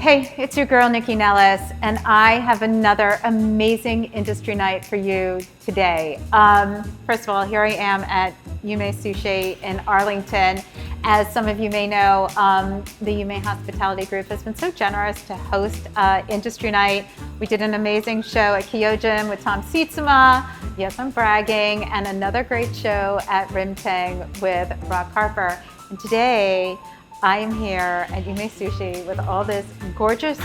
Hey, it's your girl, Nikki Nellis, and I have another amazing industry night for you today. First of all, here I am at Yume Sushi in Arlington. As some of you may know, the Yume Hospitality Group has been so generous to host industry night. We did an amazing show at Kyojin with Tom Sietsema. Yes, I'm bragging. And another great show at Rimtang with Rock Harper. And today, I am here at Yume Sushi with all this gorgeous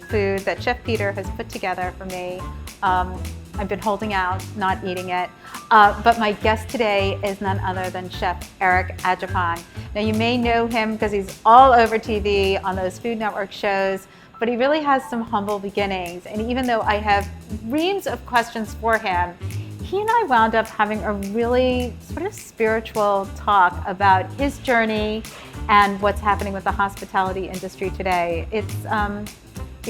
food that Chef Peter has put together for me. I've been holding out, not eating it. But my guest today is none other than Chef Eric Adjepong. Now you may know him because he's all over TV on those Food Network shows, but he really has some humble beginnings. And even though I have reams of questions for him, he and I wound up having a really sort of spiritual talk about his journey and what's happening with the hospitality industry today. It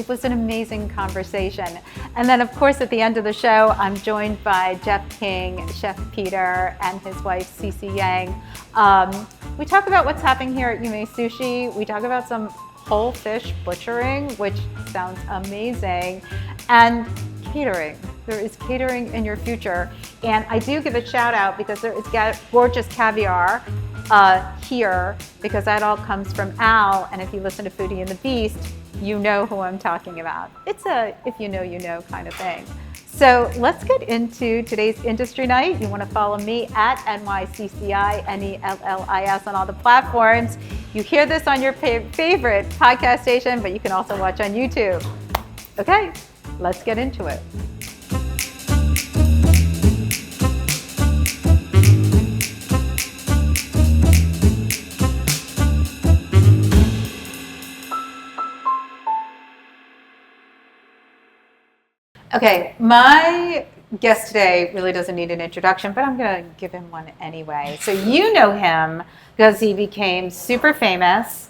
was an amazing conversation. And then of course at the end of the show, I'm joined by Jeff King, Chef Peter, and his wife Cece Yang. We talk about what's happening here at Yume Sushi. We talk about some whole fish butchering, which sounds amazing, and catering. There is catering in your future. And I do give a shout out because there is gorgeous caviar here, because that all comes from Al. And if you listen to Foodie and the Beast, you know who I'm talking about. It's a if you know, you know kind of thing. So let's get into today's industry night. You want to follow me at NYCCINELLIS on all the platforms. You hear this on your favorite podcast station, but you can also watch on YouTube. Okay, let's get into it. Okay, my guest today really doesn't need an introduction, but I'm going to give him one anyway. So you know him because he became super famous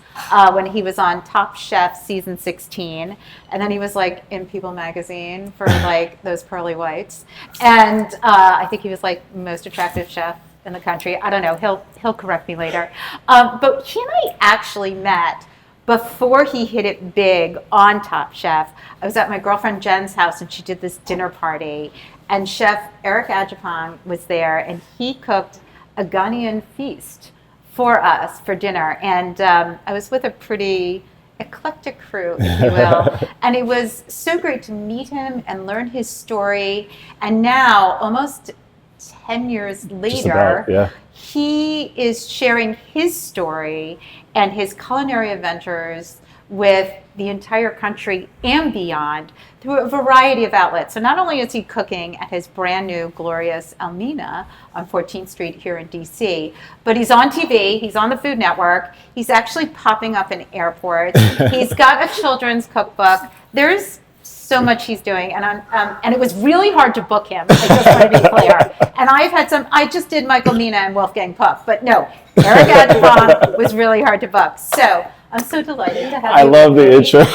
when he was on Top Chef season 16, and then he was like in People magazine for like those pearly whites, and I think he was like most attractive chef in the country. I don't know. He'll correct me later. But he and I actually met before he hit it big on Top Chef. I was at my girlfriend Jen's house and she did this dinner party, and Chef Eric Adjepong was there, and he cooked a Ghanaian feast for us for dinner. And I was with a pretty eclectic crew, if you will. And it was so great to meet him and learn his story. And now, almost 10 years later, he is sharing his story and his culinary adventures with the entire country and beyond through a variety of outlets. So not only is he cooking at his brand new glorious Elmina on 14th Street here in DC, but he's on TV, he's on the Food Network, he's actually popping up in airports, he's got a children's cookbook. There's so much he's doing, and it was really hard to book him. I just want to be clear. And I just did Michael Mina and Wolfgang Puck, but no, Eric Adjepong was really hard to book. So I'm so delighted to have you. I love the intro.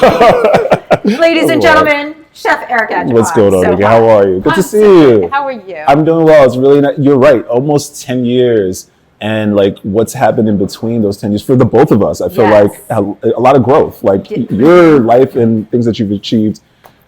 Ladies and gentlemen, Chef Eric Adjepong. What's going on, Nikki? How are you? Good to see you. How are you? I'm doing well. It's really nice. You're right. Almost 10 years. And like what's happened in between those 10 years for the both of us, I feel like a lot of growth. Like your life and things that you've achieved.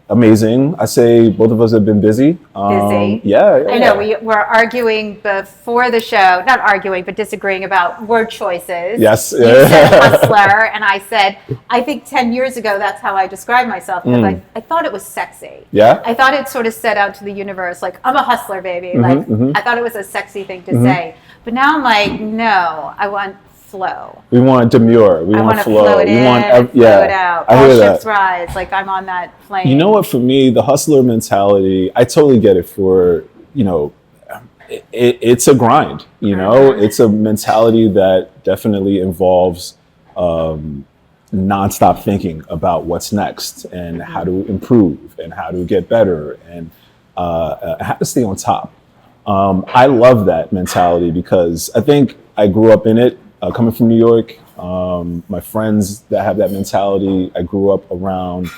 Amazing. I say both of us have been busy. Yeah. I know. We were arguing before the show, not arguing, but disagreeing about word choices. Yes. You said hustler, and I said, I think 10 years ago, that's how I described myself, because I thought it was sexy. Yeah. I thought it sort of set out to the universe, like, I'm a hustler, baby. I thought it was a sexy thing to say. But now I'm like, no, I want flow. We want demure. We want flow. Flow it in, flow it out. I hear All that. ships rise. Like I'm on that plane. You know what? For me, the hustler mentality, I totally get it. For it's a grind. It's a mentality that definitely involves nonstop thinking about what's next and how to improve and how to get better and how to stay on top. I love that mentality because I think I grew up in it. Coming from New York, my friends that have that mentality, I grew up around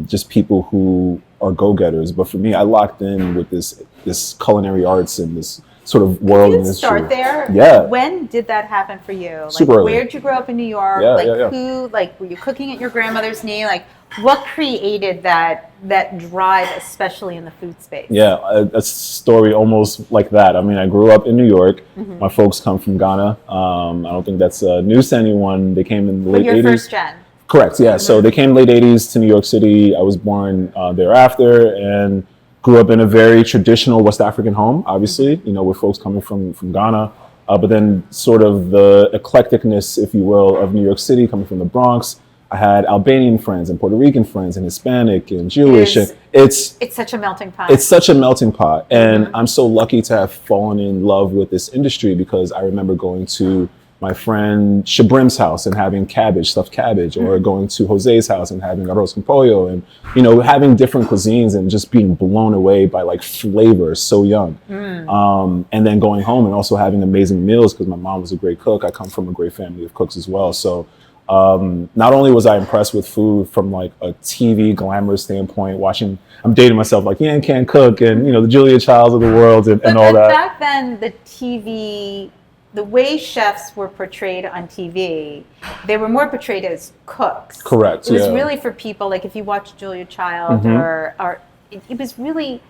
just people who are go-getters. But for me, I locked in with this culinary arts and this sort of world Can and you industry. start there? Yeah. When did that happen for you? Like, Super early. where did you grow up in New York? Yeah, like, yeah. who, like, were you cooking at your grandmother's knee? Like, what created that drive, especially in the food space? Yeah, a story almost like that. I mean, I grew up in New York. My folks come from Ghana. I don't think that's news to anyone. They came in the late 80s. You're first gen. Correct, yeah. So they came late 80s to New York City. I was born thereafter and grew up in a very traditional West African home, obviously, you know, with folks coming from Ghana. But then sort of the eclecticness, if you will, of New York City, coming from the Bronx. I had Albanian friends and Puerto Rican friends and Hispanic and Jewish. And it's such a melting pot. It's such a melting pot. And I'm so lucky to have fallen in love with this industry because I remember going to my friend Shabrim's house and having cabbage, stuffed cabbage, or going to Jose's house and having arroz con pollo, and, you know, having different cuisines and just being blown away by like flavor so young. And then going home and also having amazing meals because my mom was a great cook. I come from a great family of cooks as well. So not only was I impressed with food from like a TV glamorous standpoint, watching, I'm dating myself, like Yan Can Cook and, you know, the Julia Childs of the world and all that. Back then, the TV, the way chefs were portrayed on TV, they were more portrayed as cooks. Correct. It was really for people, like if you watch Julia Child or it was really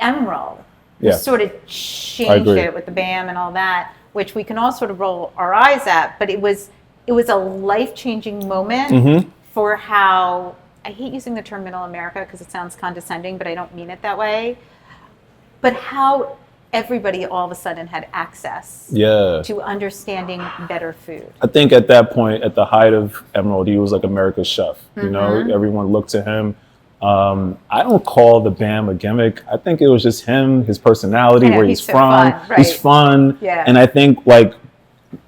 Emeril who sort of changed it with the BAM and all that, which we can all sort of roll our eyes at, but it was a life-changing moment for how, I hate using the term middle America because it sounds condescending, but I don't mean it that way, but how everybody all of a sudden had access to understanding better food. I think at that point, at the height of Emeril, he was like America's chef. You know, everyone looked to him. I don't call the BAM a gimmick. I think it was just him, his personality, where he's from. He's fun. And I think like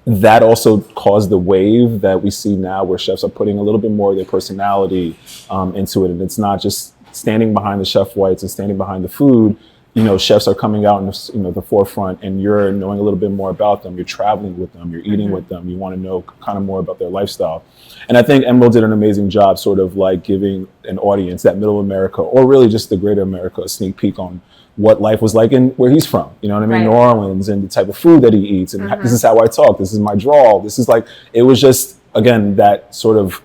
that also caused the wave that we see now where chefs are putting a little bit more of their personality into it. And it's not just standing behind the chef whites and standing behind the food. You know, chefs are coming out in the, you know, the forefront, and you're knowing a little bit more about them. You're traveling with them. You're eating with them. You want to know kind of more about their lifestyle. And I think Emeril did an amazing job sort of like giving an audience, that middle America, or really just the greater America, a sneak peek on what life was like and where he's from. You know what I mean? New Orleans, and the type of food that he eats. And this is how I talk. This is my drawl. This is like, it was just, again, that sort of,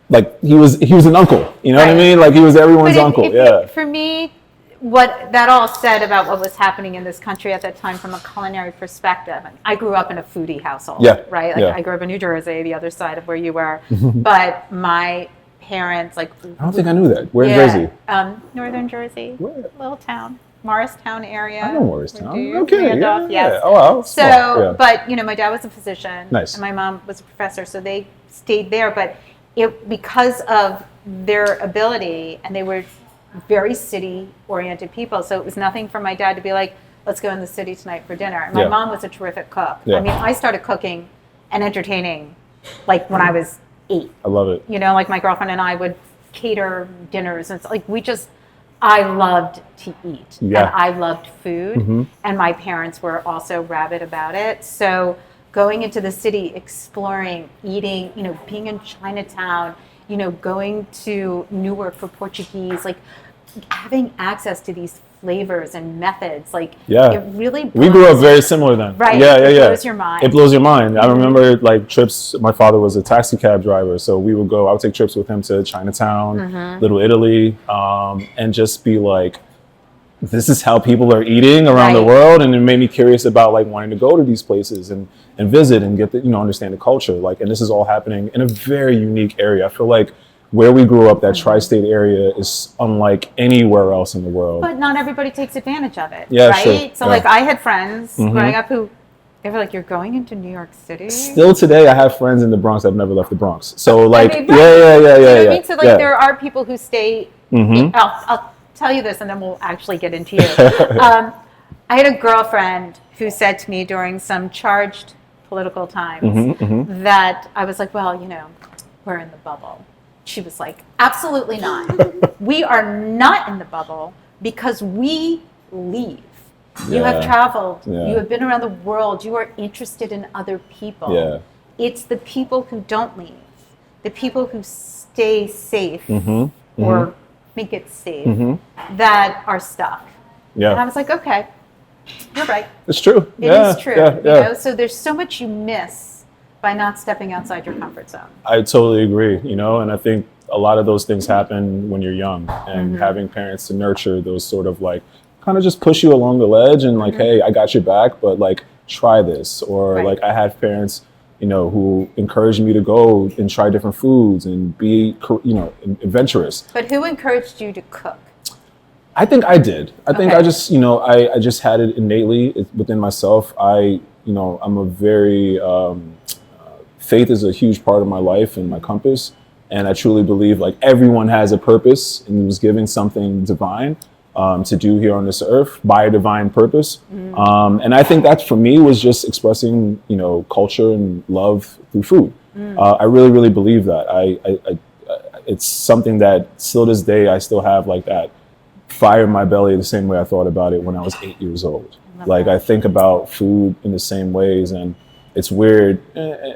like he was an uncle. You know what I mean? Like he was everyone's uncle. For me, what that all said about what was happening in this country at that time from a culinary perspective. I grew up in a foodie household, right? Like I grew up in New Jersey, the other side of where you were. But my parents, like... I don't think I knew that. Where in Jersey? Northern Jersey. Where? Little town. Morristown area. I know Morristown. Okay, yes. Oh, wow. So, but, you know, my dad was a physician. Nice. And my mom was a professor, so they stayed there. But because of their ability, and they were very city-oriented people. So it was nothing for my dad to be like, let's go in the city tonight for dinner. And my mom was a terrific cook. I mean, I started cooking and entertaining like when I was 8. I love it. You know, like my girlfriend and I would cater dinners. And it's like I loved to eat. And I loved food. And my parents were also rabid about it. So going into the city, exploring, eating, you know, being in Chinatown, you know, going to Newark for Portuguese, like having access to these flavors and methods, like it really we grew up very similar then. Right. It blows your mind. It blows your mind. I remember like trips, my father was a taxi cab driver, so I would take trips with him to Chinatown, Little Italy, and just be like, this is how people are eating around the world. And it made me curious about like wanting to go to these places and visit and get the, you know, understand the culture. Like, and this is all happening in a very unique area. I feel like where we grew up, that tri-state area, is unlike anywhere else in the world. But not everybody takes advantage of it, right? Sure. So like I had friends growing up who, they were like, you're going into New York City? Still today, I have friends in the Bronx that have never left the Bronx. So like, I mean, I mean, so like there are people who stay, I'll tell you this and then we'll actually get into you. I had a girlfriend who said to me during some charged political times that I was like, well, you know, we're in the bubble. She was like, absolutely not. We are not in the bubble because we leave. You have traveled. You have been around the world. You are interested in other people. It's the people who don't leave, the people who stay safe or think it's safe that are stuck. And I was like, okay. You're right. It's true. It is true. You know? So there's so much you miss by not stepping outside your comfort zone. I totally agree, you know, and I think a lot of those things happen when you're young, and having parents to nurture those sort of like kind of just push you along the ledge and like, hey, I got your back, but like try this. Or like I had parents, you know, who encouraged me to go and try different foods and be, you know, adventurous. But who encouraged you to cook? I think I did. I think I just, you know, I just had it innately within myself. You know, I'm a very, faith is a huge part of my life and my compass. And I truly believe like everyone has a purpose and was given something divine to do here on this earth by a divine purpose. And I think that for me was just expressing, you know, culture and love through food. I really, really believe that. It's something that still this day, I still have like that fire in my belly the same way I thought about it when I was 8 years old. Like I think about food in the same ways, and it's weird,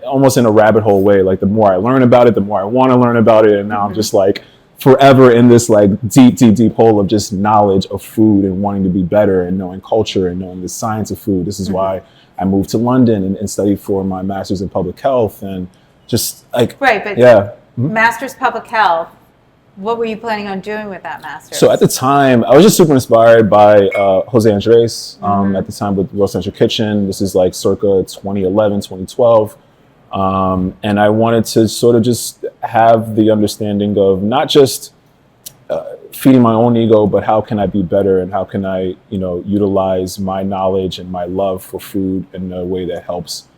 almost in a rabbit hole way. Like the more I learn about it, the more I want to learn about it. And now I'm just like forever in this like deep, deep, deep hole of just knowledge of food and wanting to be better and knowing culture and knowing the science of food. This is why I moved to London and studied for my master's in public health, and just like, Master's public health. What were you planning on doing with that master's? So at the time, I was just super inspired by Jose Andres at the time with World Central Kitchen. This is like circa 2011, 2012. And I wanted to sort of just have the understanding of not just feeding my own ego, but how can I be better and how can I, you know, utilize my knowledge and my love for food in a way that helps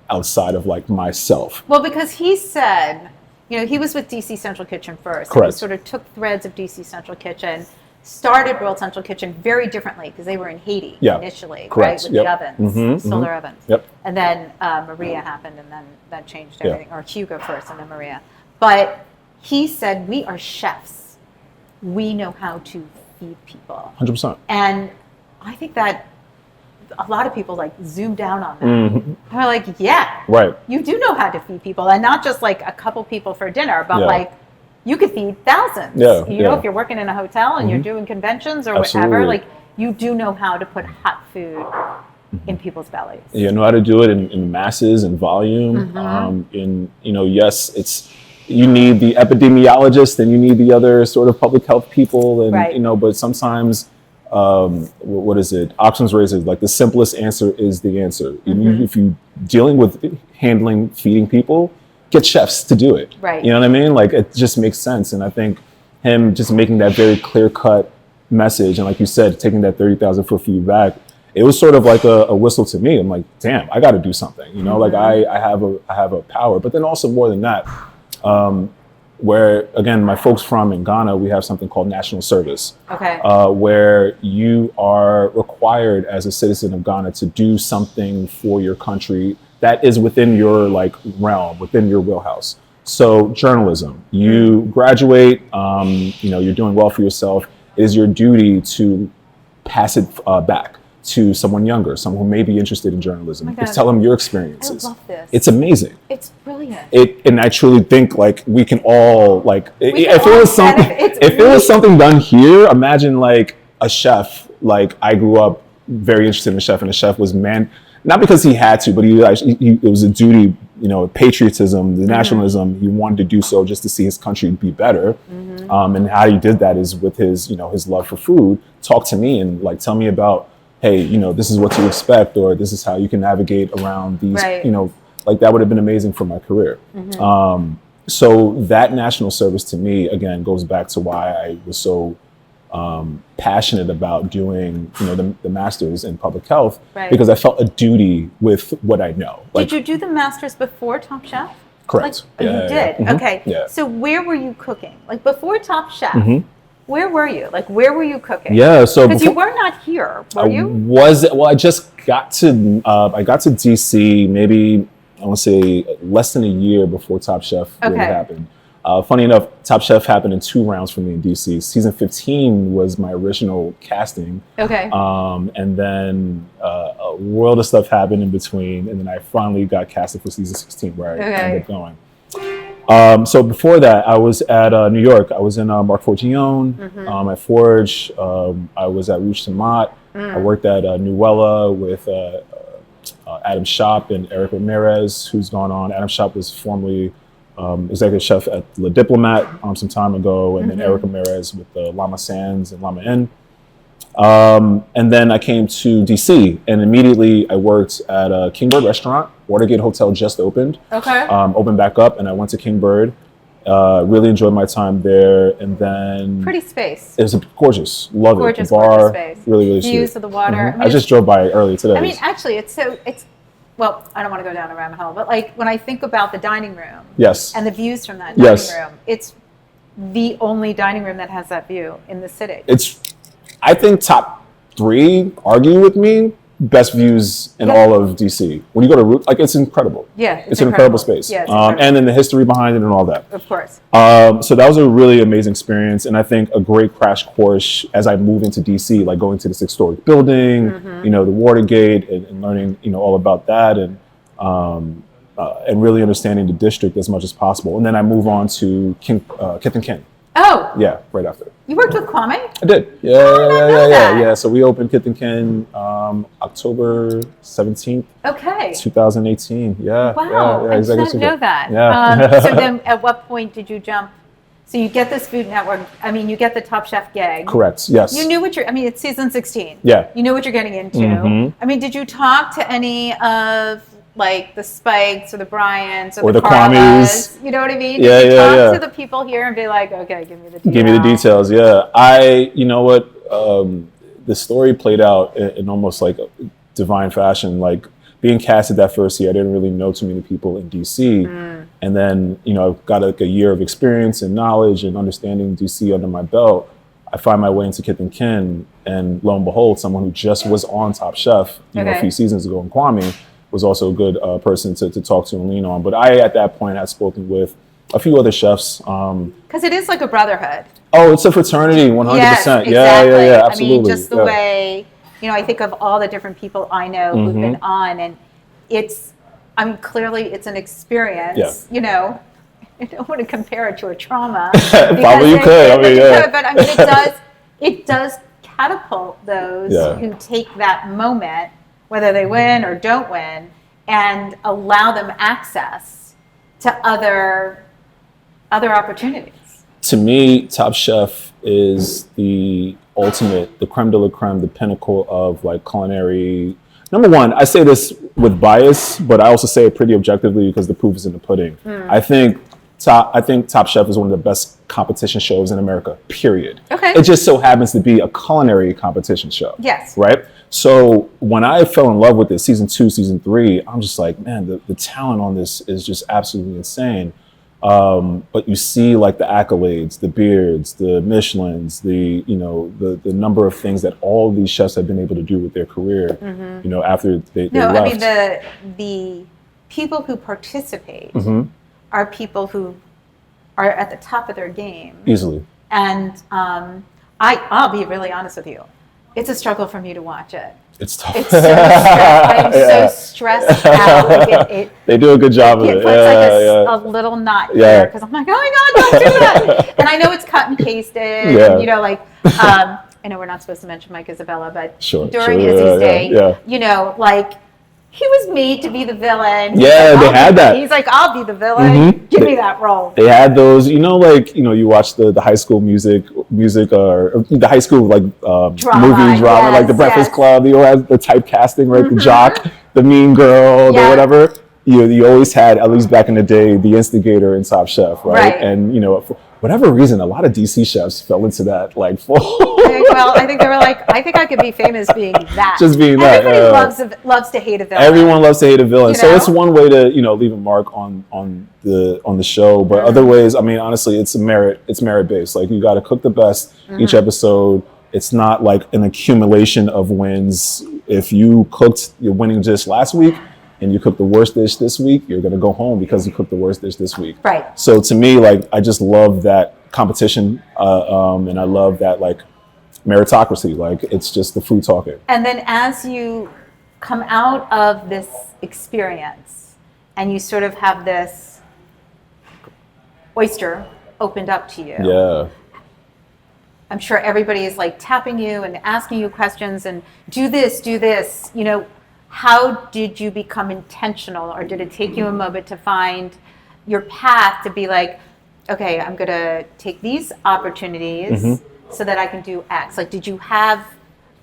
outside of like myself. Well, because he said, you know, he was with DC Central Kitchen first. Correct. He sort of took threads of DC Central Kitchen, started World Central Kitchen very differently because they were in Haiti initially, right, with the ovens, solar ovens. And then Maria happened, and then that changed everything. Or Hugo first, and then Maria. But he said, we are chefs. We know how to feed people. 100%. And I think that a lot of people like zoom down on that. They're like, yeah, you do know how to feed people, and not just like a couple people for dinner, but like you could feed thousands. You know, if you're working in a hotel and you're doing conventions or whatever, like you do know how to put hot food in people's bellies. You know how to do it in masses and volume. In, you know, yes, it's, you need the epidemiologist and you need the other sort of public health people, and you know, but sometimes what is it? Occam's razor, like the simplest answer is the answer. If you're dealing with handling, feeding people, get chefs to do it. You know what I mean? Like it just makes sense. And I think him just making that very clear cut message, and like you said, taking that 30,000 foot view back, it was sort of like a whistle to me. I'm like, damn, I got to do something. You know, like I have a power. But then also more than that, where, again, my folks from in Ghana, we have something called national service, where you are required as a citizen of Ghana to do something for your country that is within your like realm, within your wheelhouse. So journalism, you graduate, you know, you're doing well for yourself. It is your duty to pass it back to someone younger, someone who may be interested in journalism. Tell them your experiences. I love this. It's amazing. It's brilliant. And I truly think like we can all like, if it was something done here, imagine like a chef. Like I grew up very interested in a chef, and a chef was not because he had to, but it was a duty, you know, patriotism, the nationalism. He wanted to do so just to see his country be better. And how he did that is with his, you know, his love for food. Talk to me and like tell me about, hey, you know, this is what to expect, or this is how you can navigate around these, you know, like that would have been amazing for my career. So that national service to me, again, goes back to why I was so passionate about doing, you know, the master's in public health, because I felt a duty with what I know. Like, did you do the master's before Top Chef? Correct. Like, you did? Okay. So where were you cooking? Like before Top Chef? Where were you? Like, where were you cooking? So because you were not here, were you? I just got to DC maybe, I want to say less than a year before Top Chef really happened. Funny enough, Top Chef happened in 2 rounds for me in DC. Season 15 was my original casting. And then a world of stuff happened in between, and then I finally got casted for season 16, where I ended up going. So before that, I was at New York. I was in Marc Forgione, at Forge. I was at Rouge Tomate. I worked at Nuella with Adam Shop and Eric Ramirez, who's gone on. Adam Shop was formerly executive chef at Le Diplomat some time ago, and then Eric Ramirez with Lama Sands and Lama Inn. And then I came to DC, and immediately I worked at a Kingbird restaurant. Watergate Hotel just opened. Okay. Opened back up, and I went to Kingbird. Really enjoyed my time there, and then pretty space. It was gorgeous. Love gorgeous, it. The bar, gorgeous space. Really views sweet. of the water. I, mean, I just drove by early today. I mean, actually, it's well, I don't want to go down a rabbit hole, but like when I think about the dining room, yes, and the views from that dining room, it's the only dining room that has that view in the city. It's, I think, top 3, argue with me, best views in all of DC. When you go to Root, like, it's incredible. Yeah, it's an incredible space. Yeah, and then the history behind it and all that. Of course. So that was a really amazing experience, and I think a great crash course as I moved into DC, like going to this historic building, you know, the Watergate, and learning, you know, all about that, and really understanding the district as much as possible. And then I move on to Kith and Kin. Oh. Yeah, right after. You worked with Kwame? I did. Yeah. So we opened Kith and Kin October 17th, 2018. Yeah. Wow, yeah, I didn't know that. Yeah. So then at what point did you jump? So you get this Food Network, I mean, you get the Top Chef gig. Correct, yes. You knew what I mean, it's season 16. Yeah. You know what you're getting into. I mean, did you talk to any of like the Spikes or the Bryans or the Kwames? You know what I mean? Yeah, did you talk to the people here and be like, okay, give me the details? Give me the details, you know what, the story played out in almost like a divine fashion. Like being casted that first year, I didn't really know too many people in DC. And then, you know, I've got like a year of experience and knowledge and understanding DC under my belt. I find my way into Kith and Kin, and lo and behold, someone who just was on Top Chef, you know, a few seasons ago, and Kwame was also a good person to talk to and lean on. But I, at that point, had spoken with a few other chefs. Because it is like a brotherhood. Oh, it's a fraternity, 100%. Yes, exactly. Yeah, absolutely. I mean, just the way, you know, I think of all the different people I know who've been on, and it's, I mean, clearly it's an experience, you know. I don't want to compare it to a trauma. Probably you could. But I mean, it does catapult those who take that moment, whether they win or don't win, and allow them access to other opportunities. To me, Top Chef is the ultimate, the creme de la creme, the pinnacle of like culinary. Number one, I say this with bias, but I also say it pretty objectively because the proof is in the pudding. I think Top Chef is one of the best competition shows in America, period. Okay. It just so happens to be a culinary competition show. Yes. Right? So when I fell in love with it, season 2, season 3, I'm just like, man, the talent on this is just absolutely insane. But you see like the accolades, the beards, the Michelins, the number of things that all these chefs have been able to do with their career, you know, after they left. I mean, the people who participate are people who are at the top of their game. Easily. And I'll be really honest with you. It's a struggle for me to watch it. It's tough. It's so I'm so stressed out. Like they do a good job of it. It's like a little knot here because I'm like, oh my God, don't do that. And I know it's cut and pasted. And, you know, like, I know we're not supposed to mention Mike Isabella, but during Izzy's day, you know, like, he was made to be the villain. Yeah, they had that. He's like, I'll be the villain. Give me that role. They had those, you know, like, you know, you watch the High School music or the High School like movie drama, like The Breakfast Club. You have the typecasting, right? The jock, the mean girl, the whatever. You always had, at least back in the day, the instigator in Top Chef, right? And, you know, for whatever reason, a lot of DC chefs fell into that, like, well, I think they were like, I think I could be famous being that. Just being that. Everybody loves to hate a villain. Everyone loves to hate a villain. You know? So it's one way to, you know, leave a mark on the show. But other ways, I mean, honestly, it's merit based. Like, you got to cook the best each episode. It's not like an accumulation of wins. If you cooked your winning dish last week and you cooked the worst dish this week, you're going to go home because you cooked the worst dish this week. Right. So to me, like, I just love that competition. And I love that, like, meritocracy. Like, it's just the food talking. And then as you come out of this experience and you sort of have this oyster opened up to you. Yeah. I'm sure everybody is like tapping you and asking you questions and do this, you know, how did you become intentional, or did it take you a moment to find your path to be like, okay, I'm going to take these opportunities so that I can do X? Like, did you have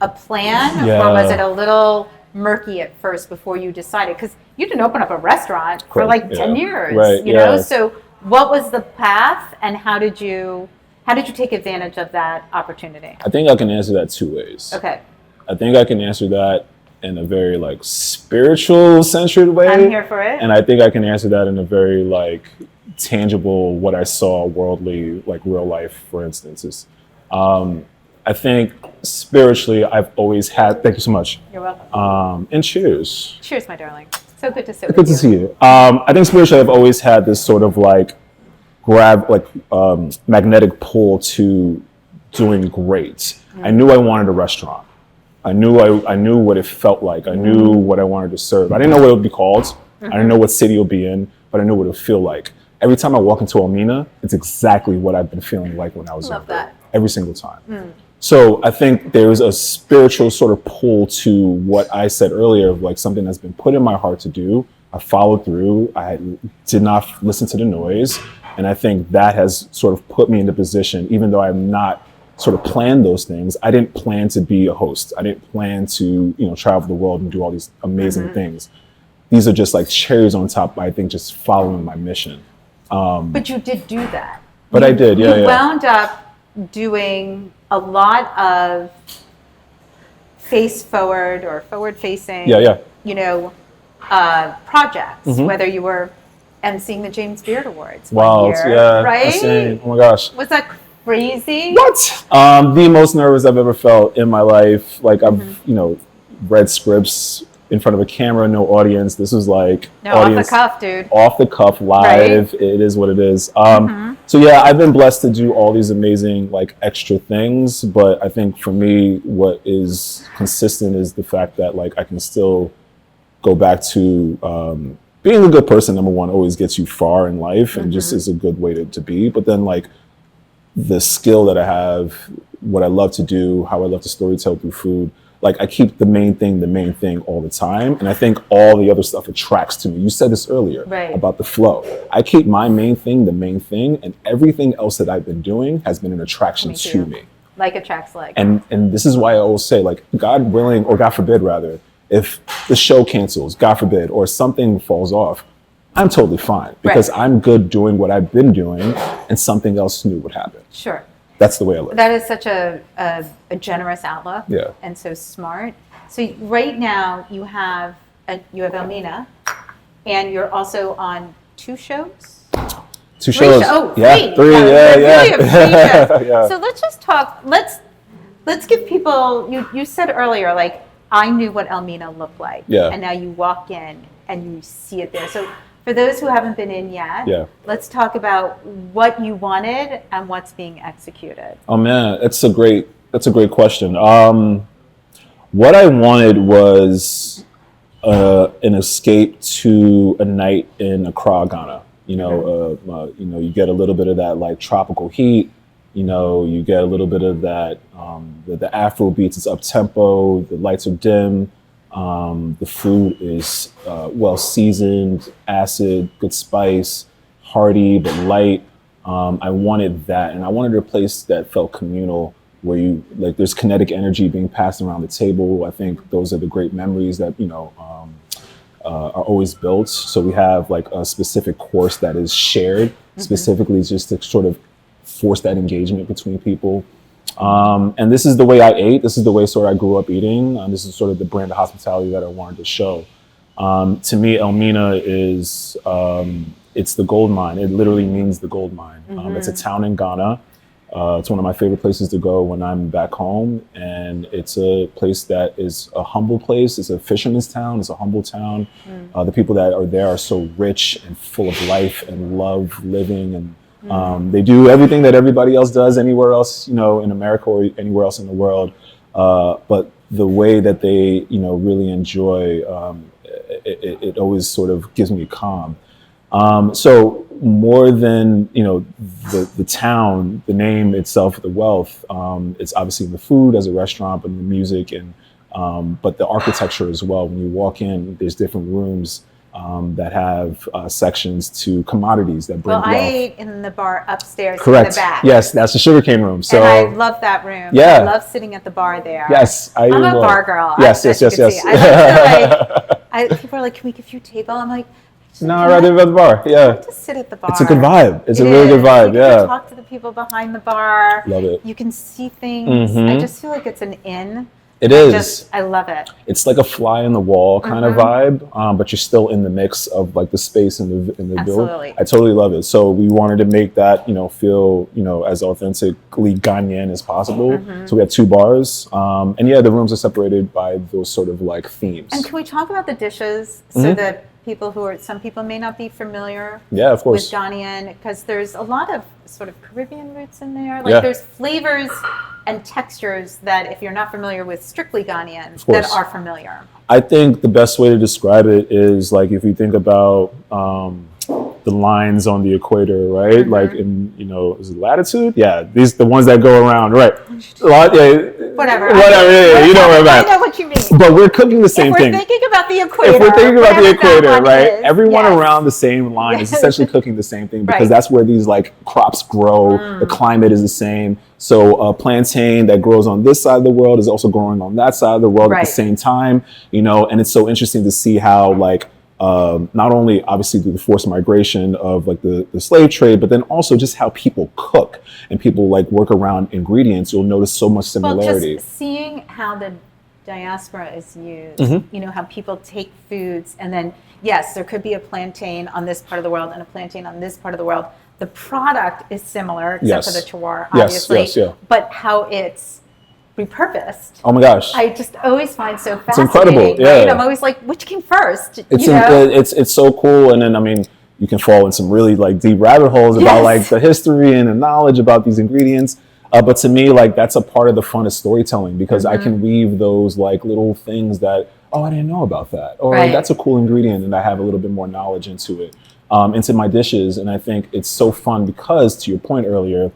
a plan, or was it a little murky at first before you decided? Because you didn't open up a restaurant for like 10 years, you know? So what was the path, and how did you take advantage of that opportunity? I think I can answer that two ways. Okay. I think I can answer that in a very like spiritual centered way. I'm here for it. And I think I can answer that in a very like tangible, what I saw, worldly, like real life, for instances. I think spiritually, I've always had, thank you so much. You're welcome. And cheers. Cheers, my darling. So good to sit with you. Good to see you. I think spiritually, I've always had this sort of like magnetic pull to doing great. I knew I wanted a restaurant. I knew what it felt like. I knew what I wanted to serve. I didn't know what it would be called. I didn't know what city it would be in, but I knew what it would feel like. Every time I walk into Elmina, it's exactly what I've been feeling like when I was Love younger. that. Every single time. So I think there's a spiritual sort of pull to what I said earlier, of like something that's been put in my heart to do. I followed through. I did not listen to the noise. And I think that has sort of put me in the position, even though I'm not sort of planned those things. I didn't plan to be a host. I didn't plan to, travel the world and do all these amazing things. These are just like cherries on top, I think, just following my mission. But you did do that. But I did, yeah. You wound up doing a lot of face-forward or forward-facing, projects, whether you were emceeing the James Beard Awards one year, right? Insane. Oh my gosh. Was that crazy? What? The most nervous I've ever felt in my life. Like I've, read scripts in front of a camera, no audience. This was like audience, off the cuff, dude. Off the cuff, live. Right? It is what it is. So yeah, I've been blessed to do all these amazing like extra things. But I think for me, what is consistent is the fact that like I can still go back to being a good person. Number one, always gets you far in life, and just is a good way to be. But then like the skill that I have, what I love to do, how I love to storytell through food. Like I keep the main thing all the time. And I think all the other stuff attracts to me. You said this earlier about the flow. I keep my main thing, the main thing, and everything else that I've been doing has been an attraction to me. Like attracts like. And this is why I always say, like, God willing, or God forbid rather, if the show cancels, God forbid, or something falls off, I'm totally fine because I'm good doing what I've been doing, and something else new would happen. Sure. That's the way I live. That is such a generous outlook, and so smart. So right now you have Elmina, and you're also on 2 shows. 2 shows. Oh, yeah, 3. Yeah. So let's just talk. Let's give people. You said earlier, like I knew what Elmina looked like, and now you walk in and you see it there. So for those who haven't been in yet, let's talk about what you wanted and what's being executed. Oh man, that's a great question. What I wanted was an escape to a night in Accra, Ghana. You get a little bit of that like tropical heat. You get a little bit of that. The Afro beats is up tempo. The lights are dim. The food is well seasoned, acid, good spice, hearty but light. I wanted that, and I wanted a place that felt communal, where there's kinetic energy being passed around the table. I think those are the great memories that are always built. So we have like a specific course that is shared, specifically just to sort of force that engagement between people. And this is the way I ate. This is the way sort of I grew up eating. This is sort of the brand of hospitality that I wanted to show. To me, Elmina is, it's the gold mine. It literally means the gold mine. It's a town in Ghana. It's one of my favorite places to go when I'm back home. And it's a place that is a humble place. It's a fisherman's town. It's a humble town. The people that are there are so rich and full of life and love living, and they do everything that everybody else does anywhere else, in America or anywhere else in the world. But the way that they, really enjoy, it always sort of gives me calm. So more than, you know, the town, the name itself, the wealth, it's obviously in the food as a restaurant, but in the music and but the architecture as well. When you walk in, there's different rooms that have sections to commodities that bring wealth. I ate in the bar upstairs. Correct. In the back. Yes, that's the sugarcane room. So and I love that room. Yeah. I love sitting at the bar there. Yes, I'm a bar girl. Yes. I love to, like, people are like, "Can we give you a table?" I'm like, no, I'd rather be at the bar. Yeah. Just sit at the bar. It's a good vibe. It's a really good vibe. You Yeah. can talk to the people behind the bar. Love it. You can see things. I just feel like it's an inn. It is. I love it. It's like a fly in the wall kind of vibe, but you're still in the mix of like the space and the build. I totally love it. So we wanted to make that, you know, feel, you know, as authentically Ghanaian as possible. So we have 2 bars, and yeah, the rooms are separated by those sort of like themes. And can we talk about the dishes so that some people may not be familiar yeah, of course. with Ghanaian, because there's a lot of sort of Caribbean roots in there. Like there's flavors and textures that if you're not familiar with strictly Ghanaian, that are familiar. I think the best way to describe it is like if you think about the lines on the equator, right? Like in, you know, is it latitude? Yeah, these the ones that go around, right? Whatever. Yeah, you know what I'm at. I know what you mean. But we're cooking the same thing. If we're thinking about the equator, right? Everyone around the same line is essentially cooking the same thing because that's where these like crops grow. The climate is the same. So a plantain that grows on this side of the world is also growing on that side of the world at the same time, you know, and it's so interesting to see how like not only obviously through the forced migration of like the slave trade, but then also just how people cook and people like work around ingredients, you'll notice so much similarity. Well, just seeing how the diaspora is used, you know, how people take foods and then, yes, there could be a plantain on this part of the world and a plantain on this part of the world. The product is similar, except for the terroir, obviously, but how it's repurposed. Oh my gosh! I just always find so fascinating. It's incredible. Yeah, right? I'm always like, which came first? It's so cool, and then I mean, you can fall in some really like deep rabbit holes about like the history and the knowledge about these ingredients. But to me, like that's a part of the fun of storytelling because I can weave those like little things that I didn't know about that, or that's a cool ingredient, and I have a little bit more knowledge into it. Into my dishes, and I think it's so fun because, to your point earlier,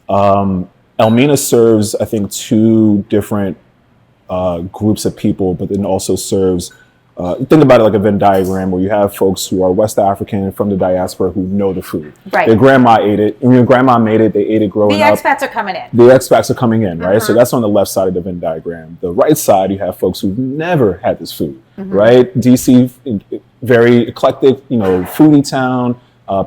Elmina serves, I think, 2 different groups of people, but then also serves, think about it like a Venn diagram where you have folks who are West African from the diaspora who know the food. Right. Their grandma ate it, and your grandma made it, they ate it growing up. The expats are coming in. The expats are coming in, right? So that's on the left side of the Venn diagram. The right side, you have folks who've never had this food, right? DC, very eclectic, you know, foodie town.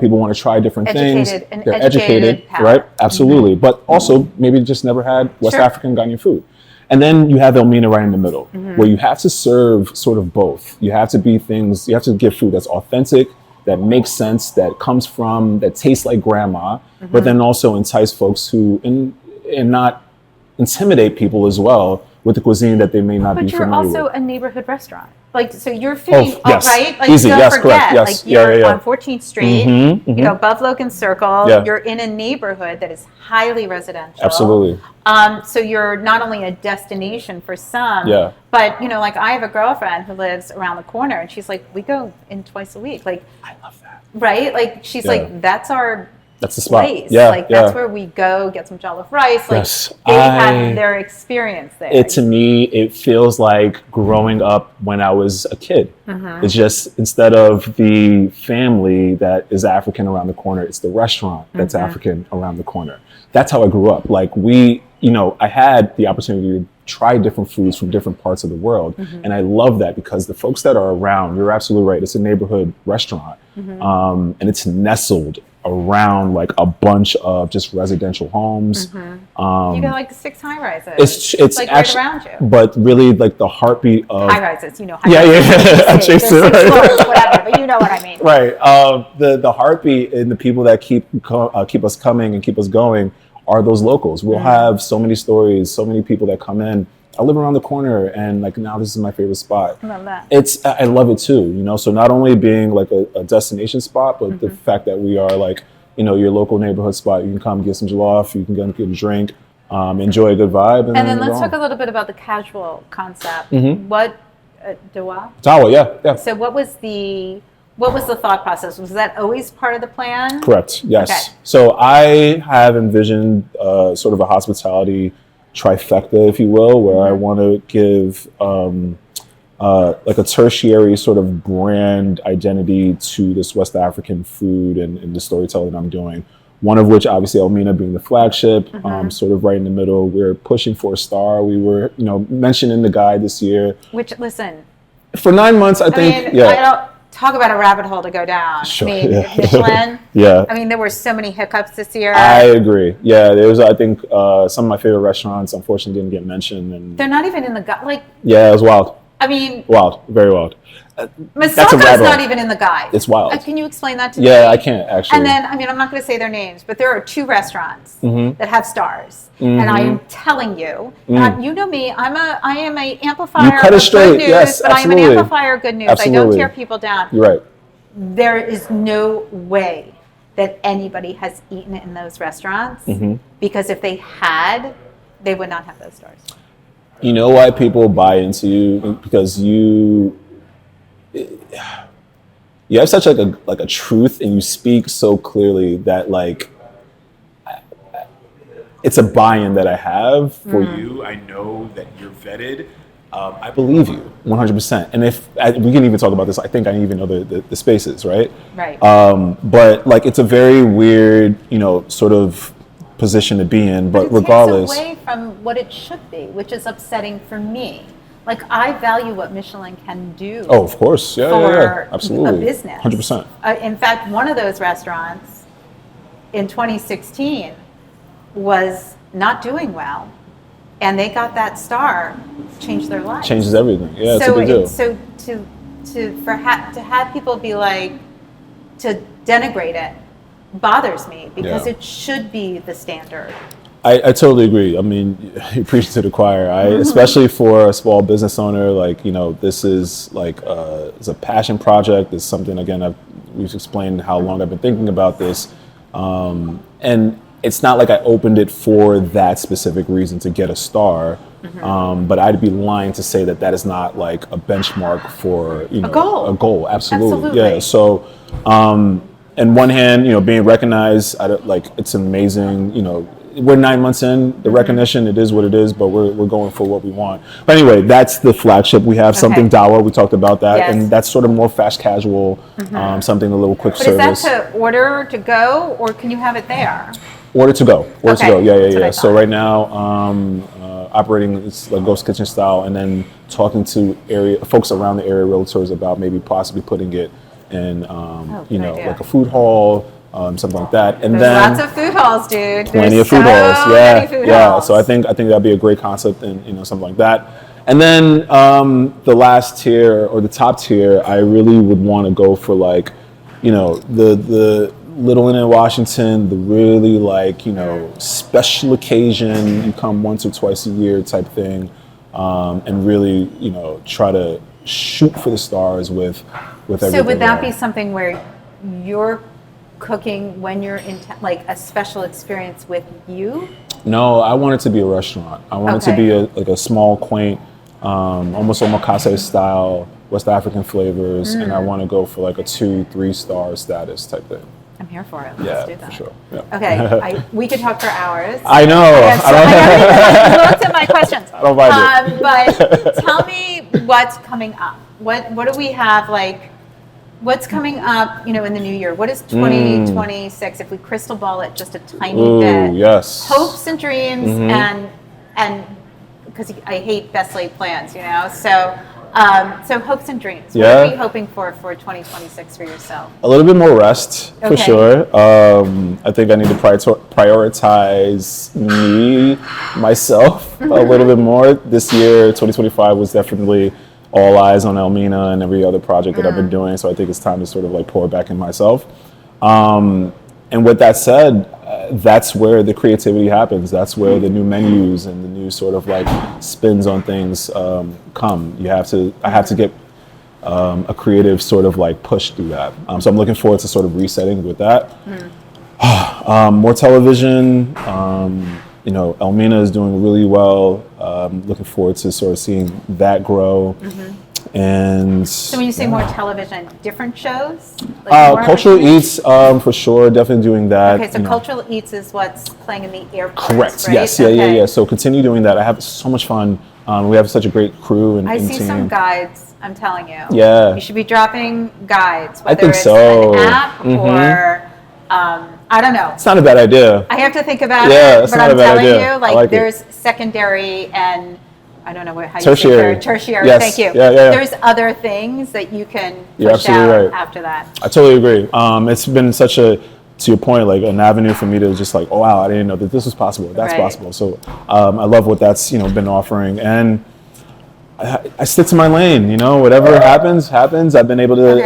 People want to try different things. They're educated, right? Absolutely. But also maybe just never had West African Ghanaian food. And then you have Elmina right in the middle, where you have to serve sort of both. You have to give food that's authentic, that makes sense, that comes from, that tastes like grandma, but then also entice folks who, and not intimidate people as well with the cuisine that they may not be familiar with. But you're also a neighborhood restaurant. Like, so you're feeding, right? Like, easy, don't forget, correct. like you're on 14th Street, you know, above Logan Circle. You're in a neighborhood that is highly residential. Absolutely. So you're not only a destination for some, but, you know, like I have a girlfriend who lives around the corner and she's like, we go in twice a week. Like, I love that. Right? Like, she's like, that's the spot. Place. That's where we go get some jollof rice. Like they had their experience there. To me, it feels like growing up when I was a kid. It's just instead of the family that is African around the corner, it's the restaurant that's African around the corner. That's how I grew up. Like I had the opportunity to try different foods from different parts of the world. And I love that because the folks that are around, you're absolutely right, it's a neighborhood restaurant. And it's nestled around like a bunch of just residential homes. You got like 6 high rises. It's like actually right around you. But really like the heartbeat of high rises, you know. Adjacent, right? Floors, whatever, but you know what I mean. Right. The heartbeat and the people that keep us coming and keep us going are those locals. We'll have so many stories, so many people that come in. I live around the corner and like now this is my favorite spot. I love that. I love it too, you know, so not only being like a destination spot, but the fact that we are like, you know, your local neighborhood spot. You can come get some jollof, you can go get a drink, enjoy a good vibe. And then let's talk a little bit about the casual concept. What, Dawa? Dawa, yeah. So what was the what was the thought process? Was that always part of the plan? Correct. Yes. Okay. So I have envisioned sort of a hospitality trifecta, if you will, where I want to give like a tertiary sort of brand identity to this West African food and the storytelling I'm doing. One of which, obviously, Elmina being the flagship, sort of right in the middle. We're pushing for a star. We were, mentioned in the guide this year. Which, listen, for 9 months, I think, I don't talk about a rabbit hole to go down. Sure, I mean, yeah. Michelin. Yeah. I mean, there were so many hiccups this year. I agree. Yeah, there's, I think, some of my favorite restaurants, unfortunately, didn't get mentioned. And they're not even in the guide. Like, yeah, it was wild. I mean, Wild, very wild. Masako's not even in the guide. It's wild. Can you explain that to me? Yeah, I can't actually. And then, I mean, I'm not going to say their names, but there are 2 restaurants that have stars, and I am telling you, you know me, I am a amplifier. You cut it straight, good news, yes, but absolutely. I am an amplifier of good news. Absolutely. I don't tear people down. You're right. There is no way that anybody has eaten in those restaurants because if they had, they would not have those stars. You know why people buy into you? Because you have such like a truth, and you speak so clearly that like it's a buy-in that I have for you. I know that you're vetted. I believe you 100%. And if we can even talk about this, I think I even know the spaces, right? Right. But like it's a very weird, sort of position to be in. But regardless, takes away from what it should be, which is upsetting for me. Like, I value what Michelin can do. Oh, of course. Yeah, for absolutely. a business. 100%. In fact, one of those restaurants in 2016 was not doing well, and they got that star, changed their life. Changes everything. Yeah, it's a big deal. So to have people be like, to denigrate it bothers me because it should be the standard. I totally agree. I mean, you preach to the choir. Especially for a small business owner, like, this is like it's a passion project. It's something, again, we've explained how long I've been thinking about this. And it's not like I opened it for that specific reason to get a star. But I'd be lying to say that is not like a benchmark for, a goal. Absolutely. Yeah. So, on one hand, being recognized, it's amazing, we're 9 months in, the recognition, it is what it is, but we're going for what we want. But anyway, that's the flagship. We have something Dawa, we talked about that, and that's sort of more fast casual, something a little quick service. But is that to order to go, or can you have it there? Order to go. To go. Yeah. So right now, operating it's like ghost kitchen style, and then talking to folks around the area, realtors, about maybe possibly putting it in, like a food hall. Something like that, and There's then lots of food halls, dude. Plenty of food halls, yeah. So I think that'd be a great concept, and something like that. And then the last tier or the top tier, I really would want to go for like, the Little Inn in Washington, the really like special occasion, you come once or twice a year type thing, and really try to shoot for the stars with everything. So would that be something where you're cooking when you're in like a special experience with you? No, I want it to be a restaurant. I want it to be a small, quaint, almost omakase style, West African flavors, and I want to go for like a 2-3 star status type thing. I'm here for it. Let's do that. For sure. Yeah. Okay, we could talk for hours. I know. I looked at my questions. I don't mind it. But tell me what's coming up. What do we have like? What's coming up, in the new year? What is 2026? If we crystal ball it just a tiny bit. Yes. Hopes and dreams, and because I hate best laid plans, So hopes and dreams. What are we hoping for 2026 for yourself? A little bit more rest, for sure. I think I need to prioritize myself a little bit more. This year, 2025 was definitely all eyes on Elmina and every other project that I've been doing. So I think it's time to sort of like pour back in myself. And with that said, that's where the creativity happens. That's where the new menus and the new sort of like spins on things come. I have to get a creative sort of like push through that. So I'm looking forward to sort of resetting with that. More television. Elmina is doing really well. Looking forward to sort of seeing that grow. And so when you say more television, different shows? Like more Cultural entertainment? Eats, for sure, definitely doing that. Okay, so you know. Cultural Eats is what's playing in the airports, Correct. right? Yes. Okay. Yeah. So continue doing that. I have so much fun. We have such a great crew and I and see team. some guides, I'm telling you. Yeah. You should be dropping guides, I whether think it's so. an app or, I don't know. It's not a bad idea. I have to think about Yeah, it, it's but not I'm a bad telling idea. you, I like, like it. there's secondary and I don't know how you Tertiary. say tertiary. Yes. Thank you. Yeah. There's other things that you can You're push absolutely out right. after that. I totally agree. It's been such a, to your point, like an avenue for me to just like, oh wow, I didn't know that this was possible. That's Right. possible. So I love what that's been offering, and I stick to my lane. Whatever happens. I've been able to.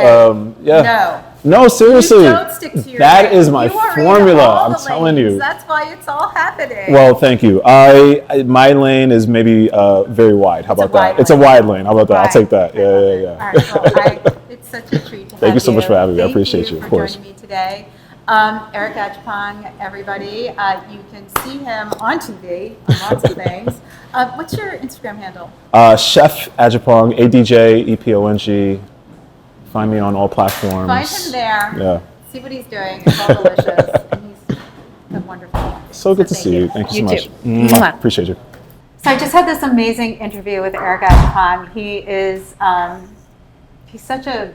Okay. No, seriously. You don't stick to your That lane. is my You are in formula. all I'm the telling lanes. you. That's why it's all happening. Well, thank you. My lane is maybe very wide. How about that? It's a wide lane. How about that? I'll take that. Yeah. All right. Well, it's such a treat to have Thank you so much for having me. I Thank appreciate you, of for course. joining me today. Eric Adjepong, everybody. You can see him on TV on lots of things. What's your Instagram handle? Chef Adjepong, ADJEPONG. Find me on all platforms. Find him there. Yeah. See what he's doing. It's all delicious. And he's wonderful. So good to thank see you. Thank you so much. too. Mwah. Appreciate you. So I just had this amazing interview with Eric Adjepong. He is he's such a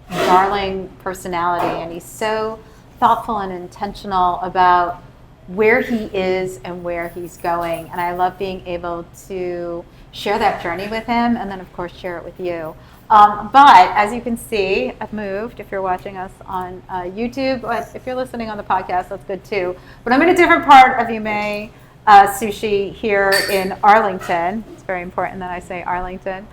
darling personality, and he's so thoughtful and intentional about where he is and where he's going. And I love being able to share that journey with him, and then of course share it with you. But as you can see, I've moved. If you're watching us on YouTube, but if you're listening on the podcast, that's good too. But I'm in a different part of Yume Sushi here in Arlington. It's very important that I say Arlington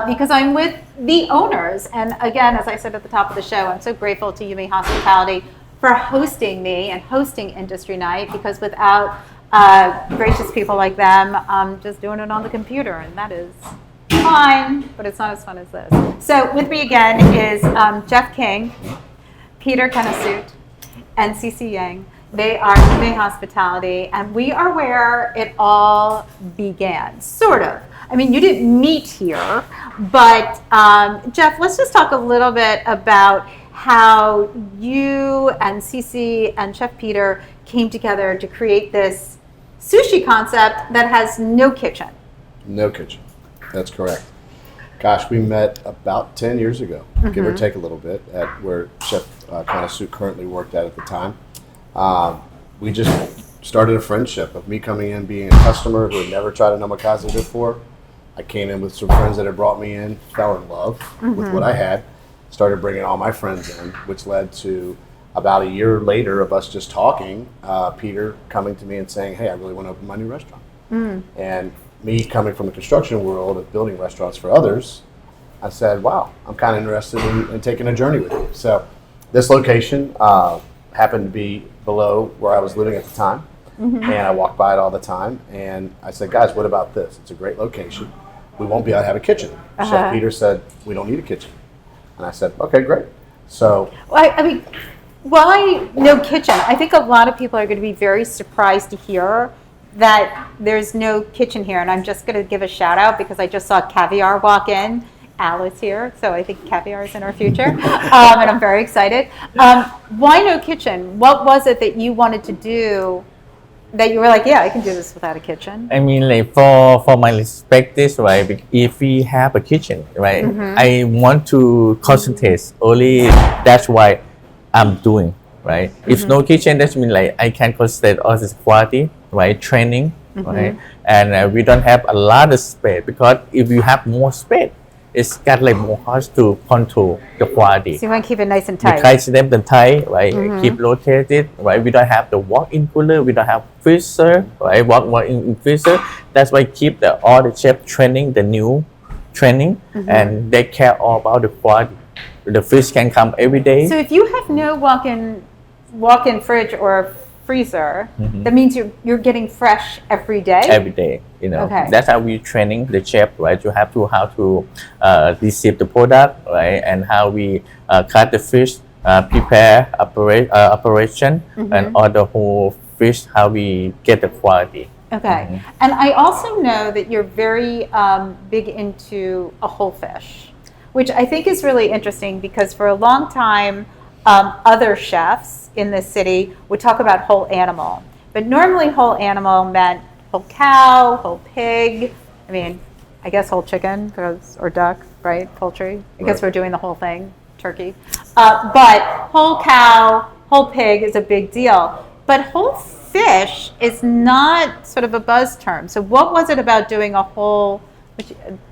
because I'm with the owners. And again, as I said at the top of the show, I'm so grateful to Yume Hospitality for hosting me and hosting Industry Night, because without gracious people like them, I'm just doing it on the computer, and that is fine, but it's not as fun as this. So with me again is Jeff King, Peter Kennesut, and Cece Yang. They are Yume Hospitality, and we are where it all began, sort of. I mean, you didn't meet here, but Jeff, let's just talk a little bit about how you and Cece and Chef Peter came together to create this sushi concept that has no kitchen. No kitchen. That's correct. Gosh, we met about 10 years ago, give or take a little bit, at where Chef Kennesut currently worked at the time. We just started a friendship of me coming in, being a customer who had never tried an omakase before. I came in with some friends that had brought me in, fell in love with what I had, started bringing all my friends in, which led to about a year later of us just talking, Peter coming to me and saying, hey, I really want to open my new restaurant. And me coming from the construction world of building restaurants for others, I said, wow, I'm kind of interested in taking a journey with you. So this location happened to be below where I was living at the time, and I walked by it all the time, and I said, guys, what about this? It's a great location. We won't be able to have a kitchen. Chef Peter said, we don't need a kitchen. And I said, okay, great. So I mean, why no kitchen? I think a lot of people are going to be very surprised to hear that there's no kitchen here. And I'm just going to give a shout out because I just saw Caviar walk in. Al is here, so I think Caviar is in our future. And I'm very excited. Why no kitchen? What was it that you wanted to do that you were like, yeah, I can do this without a kitchen? I mean, like for my perspective, right? If we have a kitchen, right, I want to concentrate only. That's why I'm doing, right. If no kitchen, that means like I can concentrate on this quality, right, training, right, and we don't have a lot of space, because if you have more space, it's got like more hard to control the quality. So you want to keep it nice and tight. Because them the tight, right? Keep rotated, right? We don't have the walk-in cooler. We don't have freezer, right? Walk-in freezer. That's why keep all the chef training, the new training, and they care all about the quality. The fish can come every day. So if you have no walk-in fridge or freezer, that means you're getting fresh every day. Every day, Okay. That's how we training the chef, right? You have to how to receive the product, right? And how we cut the fish, prepare operation, and all the whole fish, how we get the quality. Okay. And I also know that you're very big into a whole fish. which I think is really interesting because for a long time, other chefs in this city would talk about whole animal. But normally whole animal meant whole cow, whole pig, I mean, I guess whole chicken or duck, right? Poultry. I guess we're doing the whole thing, turkey. But whole cow, whole pig is a big deal. But whole fish is not sort of a buzz term. So what was it about doing a whole,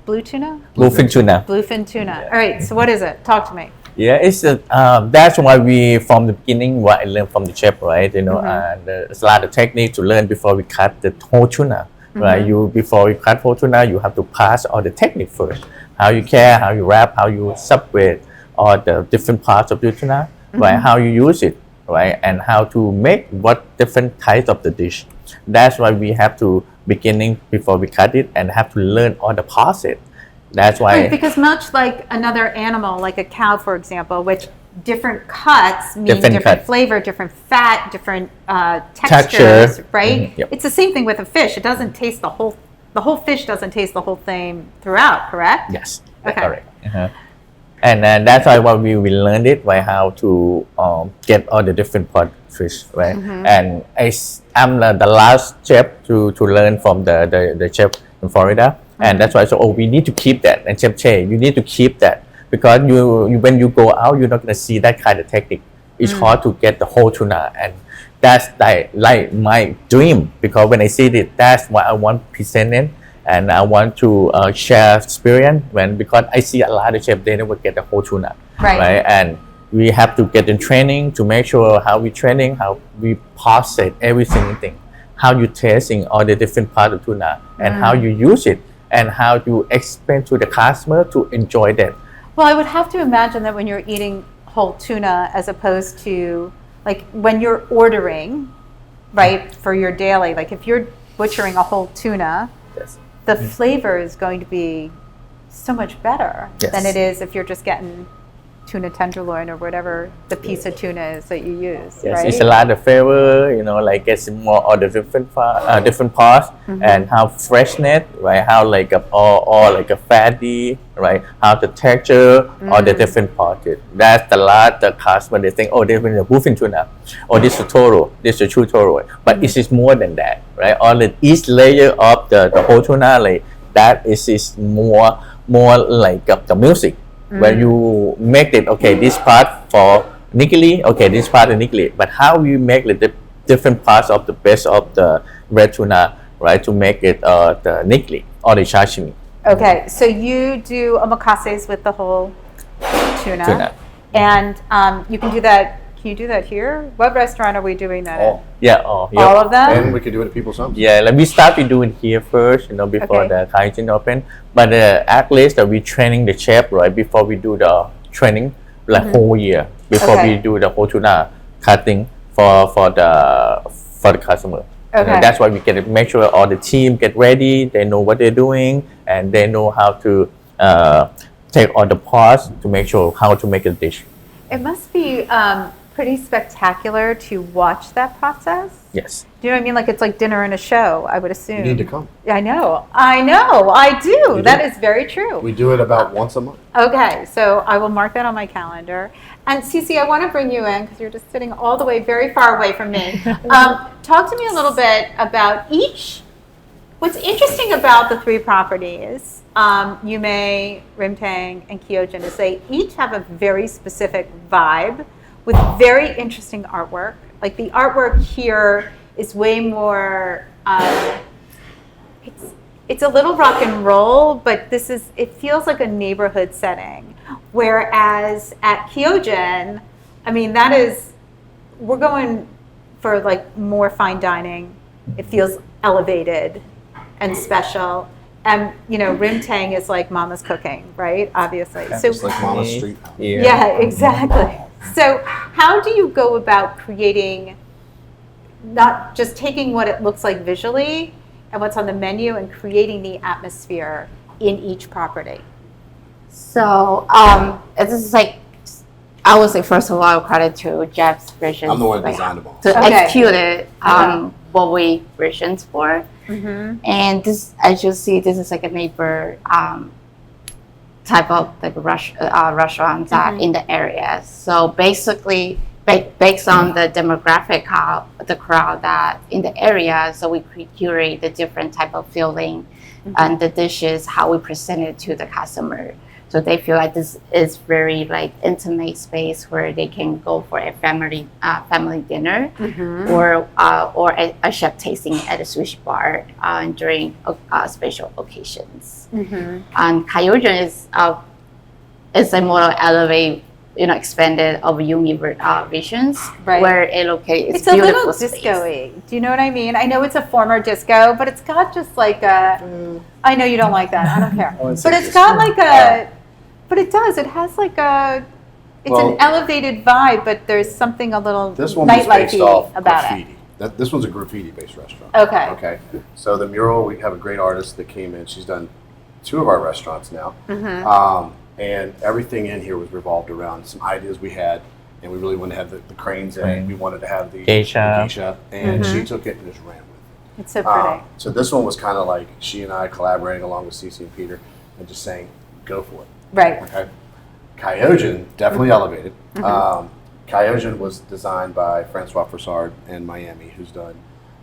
blue tuna? Bluefin tuna. Bluefin tuna. All right, so what is it? Talk to me. Yeah, it's that's why we from the beginning what I learned from the chef, right? You know, there's a lot of technique to learn before we cut the whole tuna, right? Before you cut whole tuna, you have to pass all the technique first. How you care, how you wrap, how you separate all the different parts of the tuna, right? How you use it, right? And how to make what different types of the dish. That's why we have to beginning before we cut it and have to learn all the process. That's why. Right, because much like another animal, like a cow, for example, which different cuts mean different flavor, different fat, different textures, right? Yep. It's the same thing with a fish. It doesn't taste the whole fish doesn't taste the whole thing throughout, correct? Yes, okay. Correct. And that's why what we learned it by how to get all the different pot fish, right? And I'm the last chef to learn from the chef in Florida. And that's why we need to keep that. And Chef Che, you need to keep that because you when you go out, you're not going to see that kind of technique. It's hard to get the whole tuna, and that's like my dream because when I see it, that's what I want to present it, and I want to share experience because I see a lot of chefs they never get the whole tuna, right? And we have to get in training to make sure how we training, how we process every single thing, how you tasting all the different parts of tuna, and how you use it. And how you explain to the customer to enjoy that. Well, I would have to imagine that when you're eating whole tuna, as opposed to like when you're ordering, right, for your daily, like if you're butchering a whole tuna, the flavor is going to be so much better than it is if you're just getting tuna tenderloin or whatever the piece of tuna is that you use. Yes, right? It's a lot of flavor, you know, like gets more all the different parts and how freshness, right? How like all like a fatty, right? How the texture, all the different parts. That's the lot the customer they think, oh, they've been a bluefin tuna, or this is toro, this is a true toro, but it is more than that, right? All each layer of the whole tuna, like that is more like the music. Where you make it, okay, this part for nigiri, okay, this part is nigiri. But how you make the different parts of the best of the red tuna, right, to make it the nigiri or the sashimi. Okay, so you do omakases with the whole tuna. And you can do that. Can you do that here? What restaurant are we doing that at? Yeah, all of them? And we can do it at people's homes. Yeah, let me start with doing here first, you know, before the Kyojin open. But at least that we training the chef, right, before we do the training, like whole year, before we do the whole tuna cutting for the customer. Okay. You know, that's why we get make sure all the team get ready, they know what they're doing, and they know how to take all the parts to make sure how to make a dish. It must be pretty spectacular to watch that process. Yes. Do you know what I mean? Like it's like dinner and a show, I would assume. You need to come. I know, I do. That is very true. We do it about once a month. Okay, so I will mark that on my calendar. And Cece, I want to bring you in because you're just sitting all the way very far away from me. Talk to me a little bit about each. What's interesting about the three properties, Yume, Rimtang, and Kyojin, is they each have a very specific vibe with very interesting artwork. Like the artwork here is way more, it's a little rock and roll, but it feels like a neighborhood setting. Whereas at Kyojin, I mean, we're going for like more fine dining. It feels elevated and special. And, you know, Rimtang is like mama's cooking, right? Obviously. So It's like Mama's Street House. yeah, exactly. So how do you go about creating, not just taking what it looks like visually and what's on the menu and creating the atmosphere in each property? So this is like, I would say first of all, credit to Jeff's vision. I'm the one who designed them all. To execute it, what we visions for. And this, as you see, this is like a neighbor type of like restaurants in the area. So basically, based on the demographic of the crowd that in the area, so we curate the different type of filling and the dishes, how we present it to the customer. So they feel like this is very like intimate space where they can go for a family dinner, or a chef tasting at a sushi bar during special occasions. And Kaiojian is a more elevate, expanded of Yume visions, where it locates. It's a little disco-y. Do you know what I mean? I know it's a former disco, but it's got just like a. I know you don't like that. I don't care. But it's got like a. But it does. It has like a. It's an elevated vibe, but there's something a little nightlife-y about graffiti. This one's a graffiti-based restaurant. Okay. Okay. So the mural, we have a great artist that came in. She's done 2 of our restaurants now. And everything in here was revolved around some ideas we had, and we really wanted to have the cranes in it. We wanted to have the geisha, and she took it and just ran with it. It's so pretty. So this one was kind of like she and I collaborating along with Cece and Peter, and just saying, go for it. Right. Okay. Kyojin definitely elevated. Kyojin was designed by Francois Fassard in Miami, who's done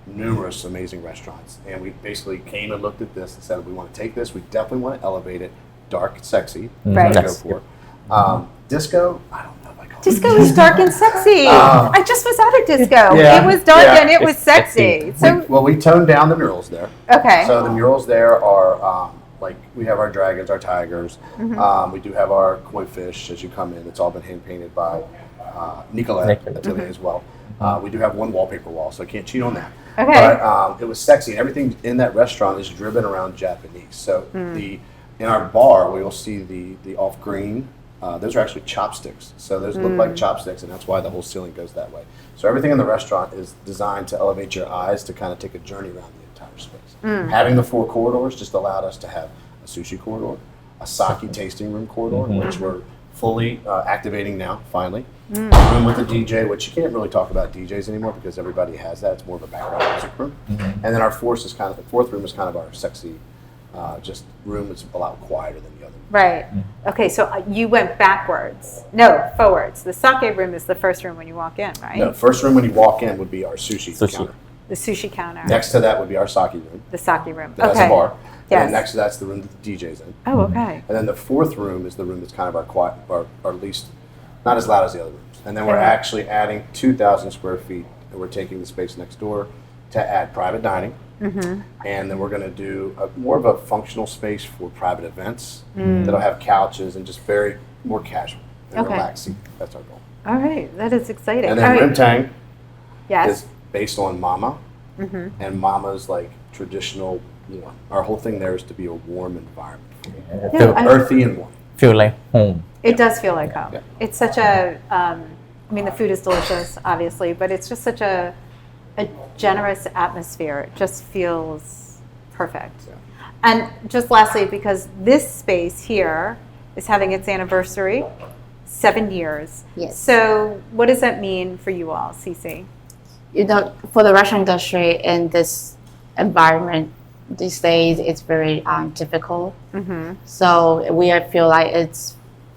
numerous amazing restaurants. And we basically came and looked at this and said, we want to take this, we definitely want to elevate it. Dark, sexy. Right. Go for it. Disco, I don't know if I call it. Disco is dark and sexy. I just was at a disco. It was dark and it was sexy. So we toned down the murals there. Okay. So the murals there are like we have our dragons, our tigers. We do have our koi fish as you come in. It's all been hand painted by Nicolette Atelier as well. We do have one wallpaper wall, so I can't cheat on that. Okay. But it was sexy, and everything in that restaurant is driven around Japanese. So in our bar, we will see the off green. Those are actually chopsticks. So those look like chopsticks, and that's why the whole ceiling goes that way. So everything in the restaurant is designed to elevate your eyes to kind of take a journey around the entire space. Having the 4 corridors just allowed us to have a sushi corridor, a sake tasting room corridor, which we're fully activating now, finally. A room with a DJ, which you can't really talk about DJs anymore because everybody has that. It's more of a background music room. And then our fourth room is kind of our sexy just room that's a lot quieter than the other. Right. Okay, so you went backwards. No, forwards. The sake room is the first room when you walk in, right? No, first room when you walk in would be our sushi counter. The sushi counter. Next to that would be our sake room. The sake room. That's okay. a bar. Yes. And next to that's the room that the DJ's in. Oh, okay. And then the 4th room is the room that's kind of our quiet, our least, not as loud as the other rooms. And then we're actually adding 2,000 square feet, and we're taking the space next door to add private dining. And then we're going to do more of a functional space for private events that'll have couches and just very more casual and relaxing. That's our goal. All right, that is exciting. And then Rimtang is based on Mama, and Mama's like traditional. Our whole thing there is to be a warm environment, earthy and warm. Feel like home. It does feel like home. Yeah. It's such a. I mean, the food is delicious, obviously, but it's just such a generous atmosphere. It just feels perfect. Yeah. And just lastly, because this space here is having its anniversary, 7 years. Yes. So what does that mean for you all, Cece? For the restaurant industry in this environment these days, it's very difficult. So we feel like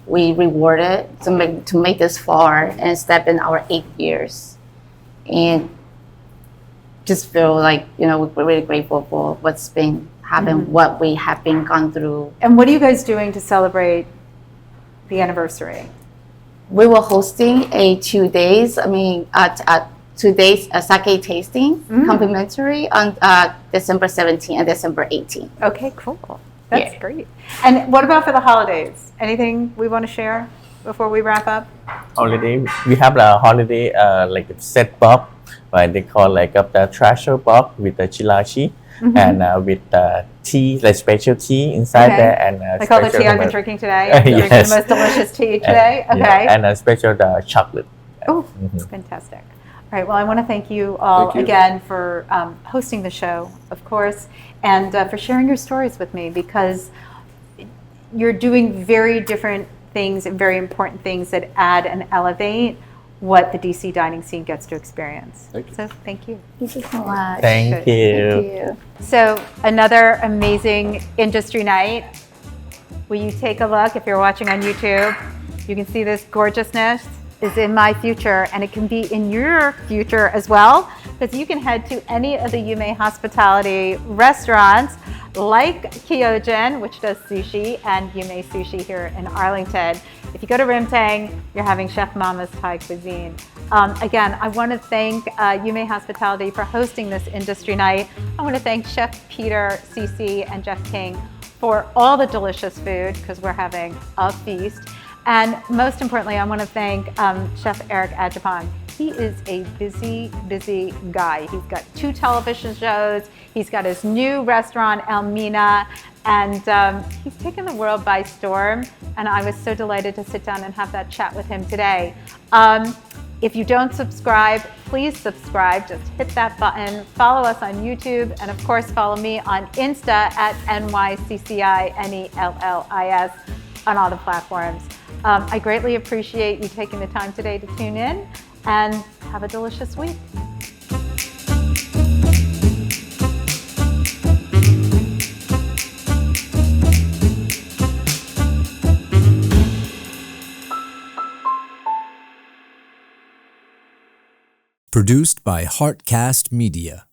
we rewarded to make this far and step in our 8 years, and just feel like we're really grateful for what's been happening, what we have been gone through. And what are you guys doing to celebrate the anniversary? We were hosting a 2 days. 2 days sake tasting complimentary on December 17th and December 18th. Okay, cool. That's great. And what about for the holidays? Anything we want to share before we wrap up? Holiday, we have the holiday like a set box, right? They call like the treasure box with the chilachi and with tea, like special tea inside there, and like all the tea I've been drinking today. Drinking the most delicious tea today. And a special chocolate. Oh, it's fantastic. All right, well, I want to thank you all again for hosting the show, of course, and for sharing your stories with me, because you're doing very different things and very important things that add and elevate what the DC dining scene gets to experience. Thank you. So thank you. Thank you so much. Thank you. So another amazing industry night. Will you take a look? If you're watching on YouTube, you can see this gorgeousness is in my future, and it can be in your future as well, because you can head to any of the Yume Hospitality restaurants like Kyojin, which does sushi, and Yume Sushi here in Arlington. If you go to Rimtang, you're having Chef Mama's Thai cuisine. Again, I want to thank Yume Hospitality for hosting this industry night. I want to thank Chef Peter, Cece, and Jeff King for all the delicious food, because we're having a feast. And most importantly, I want to thank Chef Eric Adjepong. He is a busy, busy guy. He's got 2 television shows. He's got his new restaurant, Elmina, and he's taken the world by storm. And I was so delighted to sit down and have that chat with him today. If you don't subscribe, please subscribe. Just hit that button. Follow us on YouTube, and of course, follow me on Insta at NYCCINELLIS on all the platforms. I greatly appreciate you taking the time today to tune in, and have a delicious week. Produced by Heartcast Media.